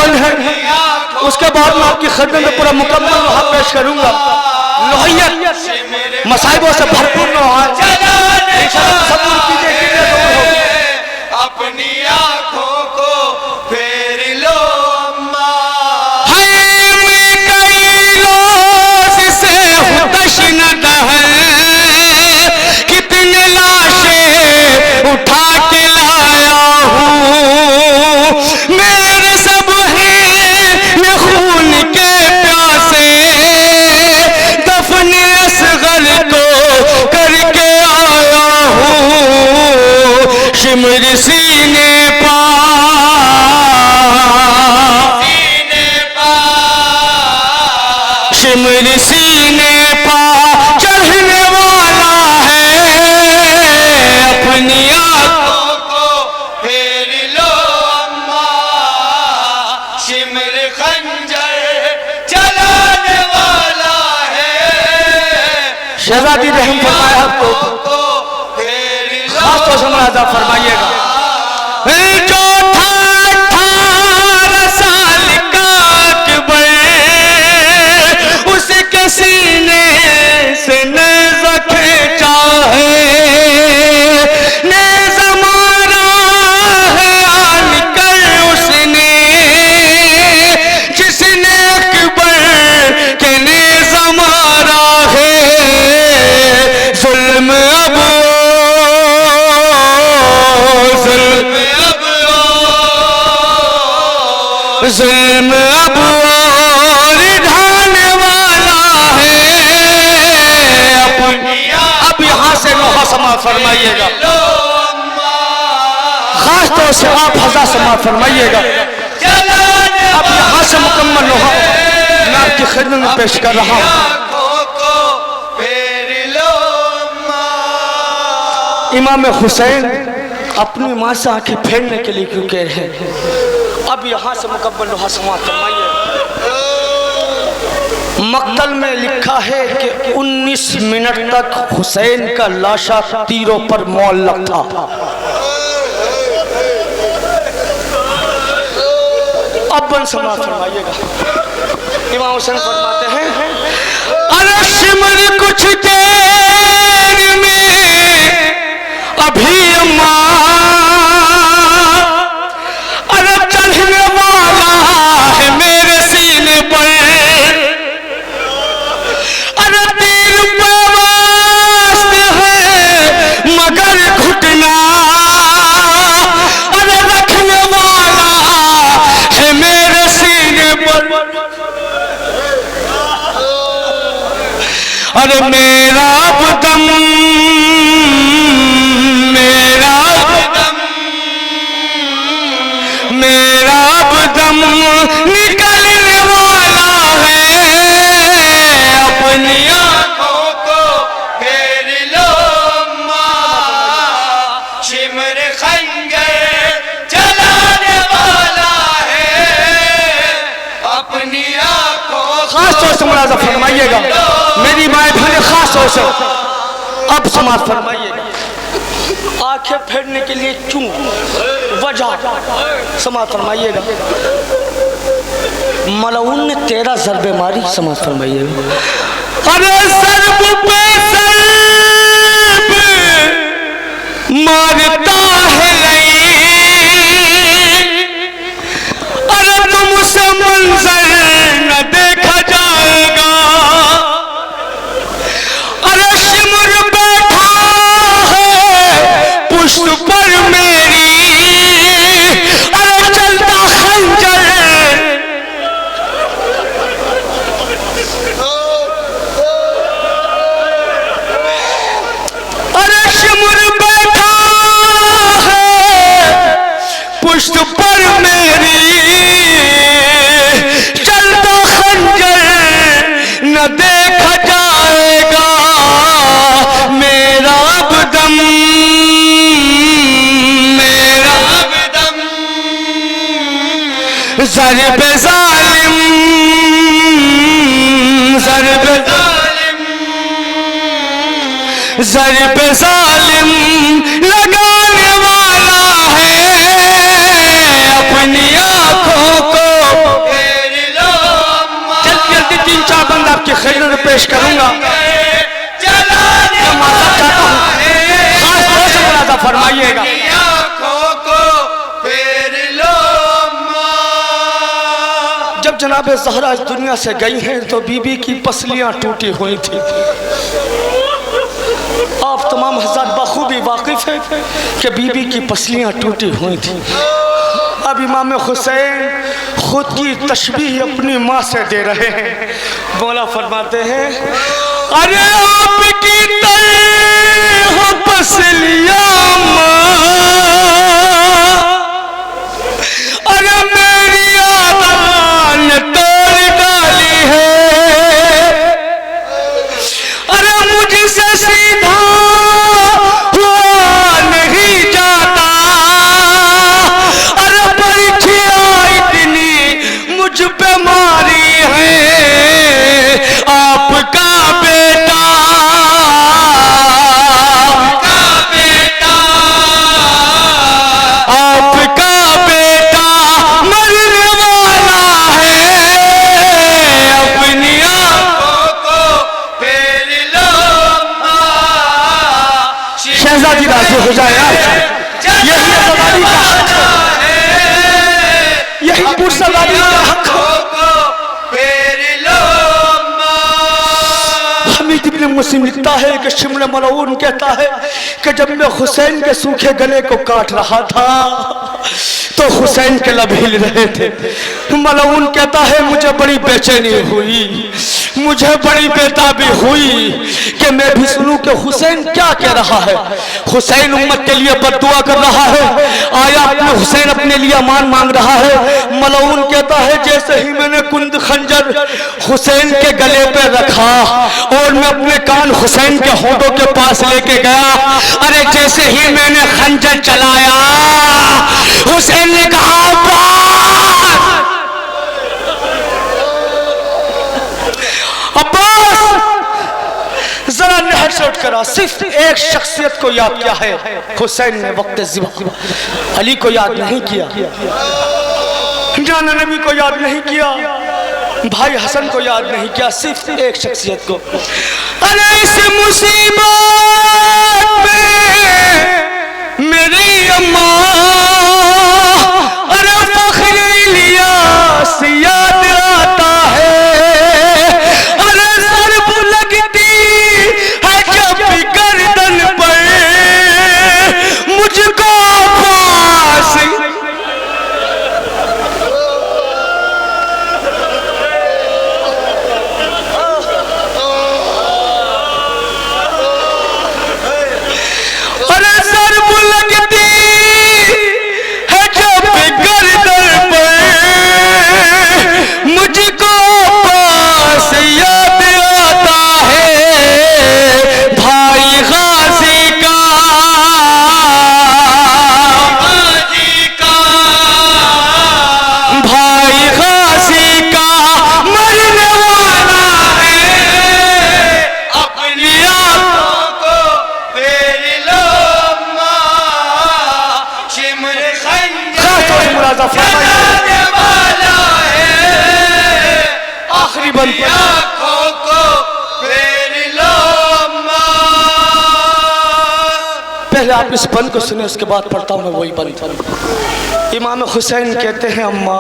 बंद है, उसके बाद मैं आपकी खिदमत में पूरा मुकम्मल वहां पेश करूंगा। लोहियत मसाइबों से भरपूर न हो, सब्र कीजिए अपनी आंखों को फेर लो अम्मा। कई रोज से तशनद है, कितने लाशें उठा के लाया हूँ, मेरे सब हैं खून के प्यासे, दफन असगर को करके आया हूँ, शिमर सीने पा शिमर सीने पा चढ़ने वाला है, अपनी आंखों को फेर लो अम्मा, शिमर खंजर चलाने वाला है। शहजादी रहम फरमाया आपको खास तौर से मुलाजा फरमाइएगा। जो था 18 साल का अकबर, उसके सीने से नेज़ा खींचा है, नेज़ा मारा है आनकर उसने, जिसने अकबर के नेज़ा मारा है, जुल्म अब जुल्म अब और ढाने वाला है, अपनी अब यहाँ से लोहा समात फरमाइएगा, खास तौर से आप हज़ा समात फरमाइएगा। अब यहाँ से मुकम्मल लोहा मैं आपकी खिदमत में पेश कर रहा हूँ। इमाम हुसैन अपनी माँ से आंखें फेरने के लिए क्यों कह रहे हैं? अब यहाँ से मुकम्मल लोहा समात फरमाइए। मक्तल में लिखा है कि 19 मिनट तक हुसैन का लाशा तीरों पर मुअल्लक था। अब बन समात फरमाइएगा। इमाम हुसैन फरमाते हैं, अरे शिमर कुछ देर में अभी अम्मा, अरे चढ़ने वाला है मेरे सीने पर, अरे तीर पे वास्ते है मगर घुटना, अरे रखने वाला है मेरे सीने पर, अरे मेरा बदम निकलने वाला है, अपनी आंखों को फेर लो अम्मा, शिमर खंजर चलाने वाला है, अपनी आंखों खास तौर से मुलाजा फरमाइएगा मेरी माए बहन, खास तौर से अब समात फरमाइएगा। आंखें फेरने के लिए क्यों वजह समात फरमाइएगा। मलऊन ने 13 ज़रबे मारी, समात फरमाइएगा। अरे ज़रब पे ज़रब मारता है नहीं, अरे तुमसे मंजर न देखा जाएगा, अरे शिमर बैठा है पुष्ट पर मेरी, अरे चलता खंजर, अरे शिमर बैठा है पुष्ट पर मेरी, चलता खंजर न देखा जाएगा, मेरा बदम ज़रब ज़ालिम ज़रब ज़रब ज़ालिम लगाने वाला है, अपनी आंखों को पेश करूंगा। मैं माजरत चाहता हूं, खास तौर से मुलाजा फरमाइएगा। जब जनाब ज़हरा इस दुनिया से गई हैं तो बीबी की पसलियां टूटी हुई थी। आप तमाम हज़रात बखूबी वाकिफ हैं कि बीबी की पसलियां टूटी हुई थी। अब इमाम हुसैन खुद की तशबीह अपनी माँ से दे रहे हैं। मौला फरमाते हैं, अरे आपकी हो पसलियां अरे मेरी आदान तोड़ डाली है। अरे मुझसे सीधा हुआ नहीं जाता। अरे परीक्षा इतनी मुझ पे मारी है। आपका बेटा मरने वाला है। अपनी आंखों को फेर लो शहजादी राजी हो जाए। यही सवारी का हक है, यही पुरसवारी का हक है। हमीद इब्न मुस्लिम लिखता है कि शिमला मलऊन कहता है कि जब मैं हुसैन के सूखे गले को काट रहा था तो हुसैन के लब हिल रहे थे। मलऊन कहता है मुझे बड़ी बेचैनी हुई, मुझे बड़ी बेताबी हुई कि मैं भी सुनूं कि हुसैन क्या कह रहा है। हुसैन उम्मत के लिए बद्दुआ कर रहा है, आया अपने हुसैन अपने लिए अमान मांग रहा है। मलऊन कहता है जैसे ही मैंने कुंद खंजर हुसैन के गले पे रखा और मैं अपने कान हुसैन के होठों के पास लेके गया, अरे जैसे ही मैंने खंजर चलाया हुसैन ने कहा जरा नहर से उठ कर सिर्फ एक शख्सियत को याद किया है हुसैन ने वक्त ज़िबा। अली को याद नहीं किया, जाना नबी को याद नहीं किया, भाई हसन को याद नहीं किया, सिर्फ एक शख्सियत को। अरे इस मुसीबत में मेरी अम्मा अरे फख्र इलियास याद आता है। अरे ज़रब लगती है जब गर्दन पर मुझको पास। अरे ज़रब लगती है जब गर्दन पर मुझको पास याद आता है। भाई गाजी का भाई गाजी का मरने वाला है। अपनी आंखों को फेर लो शिमर खंजर मुलाजा फरमाइए। वाला है। आखिरी बंद पर आंखों को फेर लो पहले आप इस बंद को सुने, उसके बाद पढ़ता हूँ मैं वही बंद। इमाम हुसैन कहते हैं अम्मा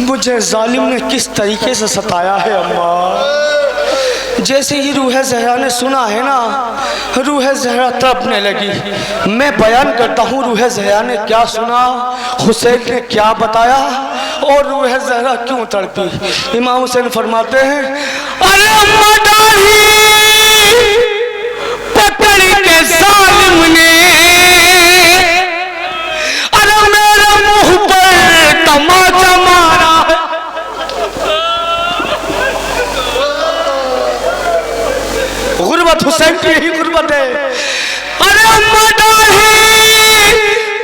मुझे जालिम ने किस तरीके से सताया है अम्मा। जैसे ही रूह ज़हरा ने सुना है ना, रूह ज़हरा तड़पने लगी। मैं बयान करता हूँ रूह ज़हरा ने क्या सुना, हुसैन ने क्या बताया और रूह ज़हरा क्यों तड़पी। इमाम हुसैन फरमाते हैं अरे अम्मा डाली पकड़ के जालिम ने अरे मेरे मुंह पर तमाचा मारा है। गुर्बत हुसैन की यही गुर्बत है। अरे अम्मा डाली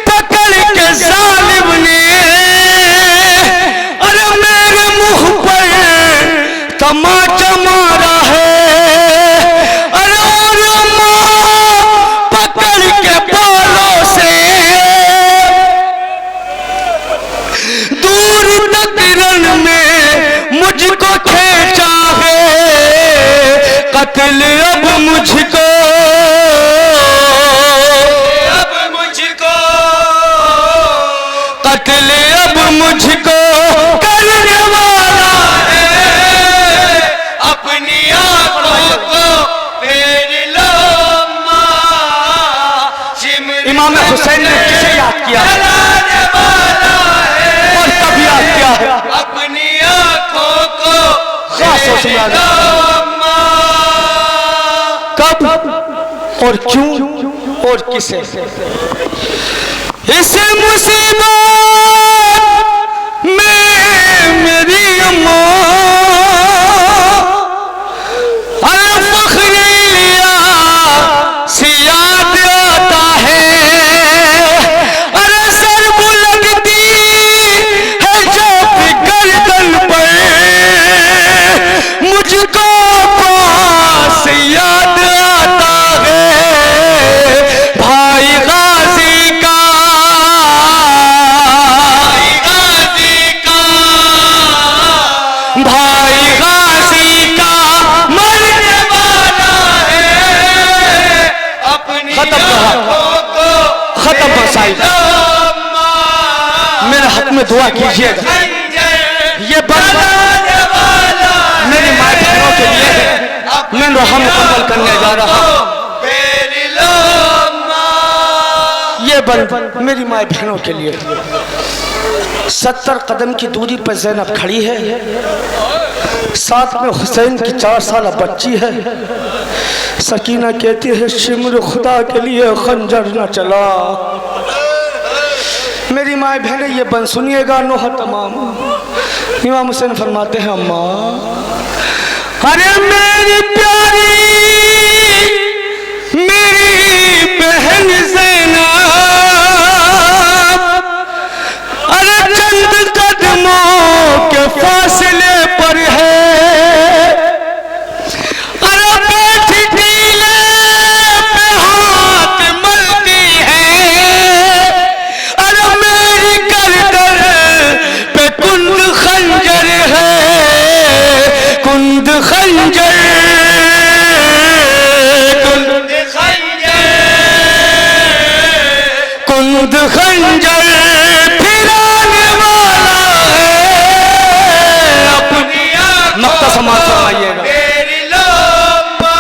पकड़ के जालिम ने अरे मेरे मुंह पर तमाचा मारा है। अरे और अम्मा पकड़ के बालों से दूर तक रन में मुझको खींचा इमाम हुसैन ने किसे याद किया है जलाने वाला है और कब याद किया है? अपनी आंखों को खासों से याद किया। कब और क्यों और किसे? इस मुसीबत में मेरी अम्मा फख्र लिया सियाद आता है। अरे सर बुलंदी है जब गर्दन पर मुझको पास याद आता है भाई गाजी का मरने वाला है अपनी खत्म कहा। आंखों को खत्म हो साहिब, मेरे हक में दुआ कीजिएगा। ये बंद मेरी माँ बहनों के लिए है, मैं रोहा मुकम्मल करने जा रहा हूँ। ये बंद मेरी माँ बहनों के लिए। 70 कदम की दूरी पर ज़ैनब खड़ी है, साथ में हुसैन की 4 साल बच्ची है। सकीना कहती है शिमर खुदा के लिए खंजर न चला। मेरी माँ बहने ये बंद सुनिएगा नोहा तमाम। इमाम हुसैन फरमाते हैं अम्मा, अरे मेरी प्यारी मेरी बहन ज़ैनब, अरे चंद कदमों के फासले पर है। अरे बैठी टीले पे हाथ मलती है। अरे मेरी गर्दन पे कुंद खंजर है, कुंद खंजर, कुंद खंजर फिराने वाला है अपनी मक्का समाज फरमाइएगा। मेरी लोमा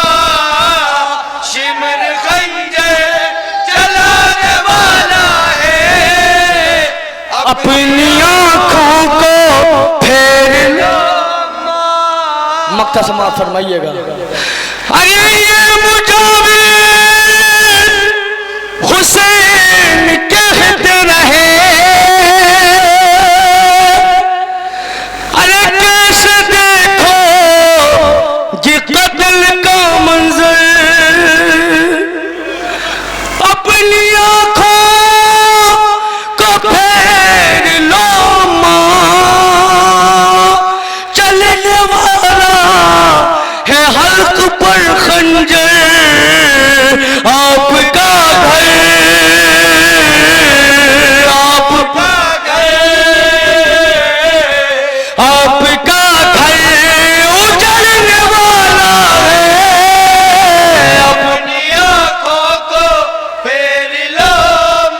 शिमर खंजर चलाने वाला है अपनी आंखों को फेर लो। मक्का समाज फरमाइएगा। अरे ये मुजाविर हुसैन कहते रहे, अरे कैसे देखो ये कत्ल का मंजर, अपनी आंखों को फेर लो मां, चलने वाला है हल्क पर खंजर आपका घर, आपका घर उजड़ने वाला है अपनी आंखों को फेर लो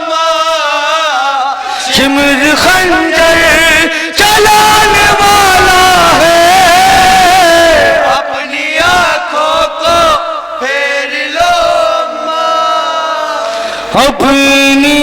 मां शिमर खंजर चलाने वाला है। अपनी आंखों को फेर लो मां अपनी